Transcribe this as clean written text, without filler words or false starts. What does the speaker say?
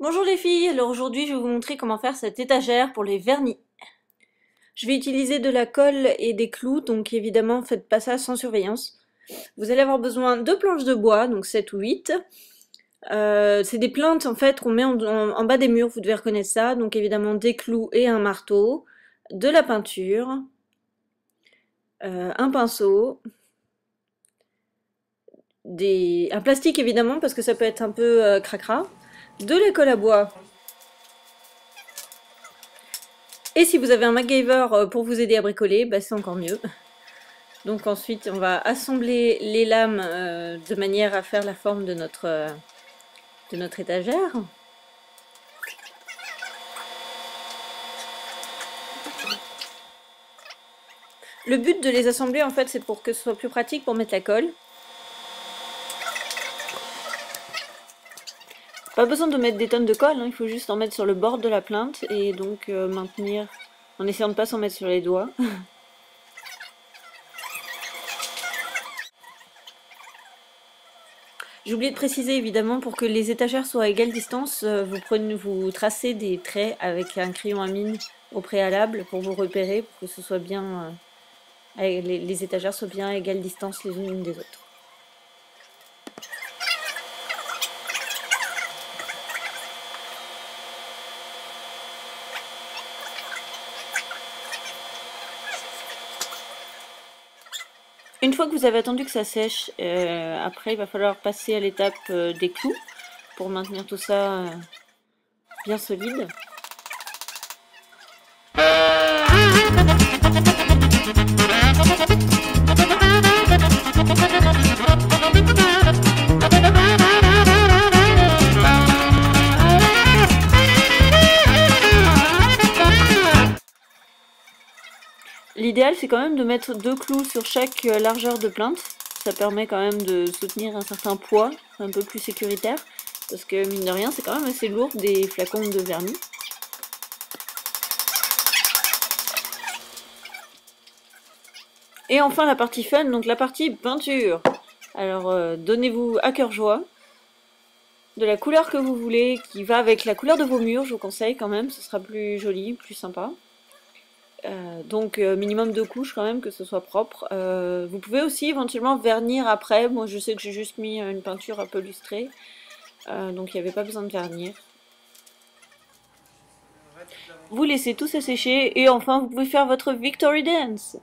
Bonjour les filles, alors aujourd'hui je vais vous montrer comment faire cette étagère pour les vernis. Je vais utiliser de la colle et des clous, donc évidemment faites pas ça sans surveillance. Vous allez avoir besoin de planches de bois, donc 7 ou 8. C'est des plantes en fait qu'on met en bas des murs, vous devez reconnaître ça. Donc évidemment des clous et un marteau, de la peinture, un pinceau, un plastique évidemment parce que ça peut être un peu cracra, de la colle à bois. Et si vous avez un MacGyver pour vous aider à bricoler, bah c'est encore mieux. Donc ensuite, on va assembler les lames de manière à faire la forme de notre étagère. Le but de les assembler, en fait, c'est pour que ce soit plus pratique pour mettre la colle. Pas besoin de mettre des tonnes de colle, hein, il faut juste en mettre sur le bord de la plinthe et donc maintenir en essayant de pas s'en mettre sur les doigts. J'ai oublié de préciser évidemment pour que les étagères soient à égale distance, vous tracez des traits avec un crayon à mine au préalable pour vous repérer, pour que ce soit bien, les étagères soient bien à égale distance les unes des autres. Une fois que vous avez attendu que ça sèche, après il va falloir passer à l'étape des clous pour maintenir tout ça bien solide. L'idéal c'est quand même de mettre 2 clous sur chaque largeur de plinthe. Ça permet quand même de soutenir un certain poids, un peu plus sécuritaire. Parce que mine de rien c'est quand même assez lourd des flacons de vernis. Et enfin la partie fun, donc la partie peinture. Alors donnez-vous à cœur joie de la couleur que vous voulez, qui va avec la couleur de vos murs, je vous conseille quand même, ce sera plus joli, plus sympa. Donc minimum 2 couches quand même, que ce soit propre. Vous pouvez aussi éventuellement vernir après. Moi je sais que j'ai juste mis une peinture un peu lustrée, donc il n'y avait pas besoin de vernir. Vous laissez tout ça sécher et enfin vous pouvez faire votre Victory Dance.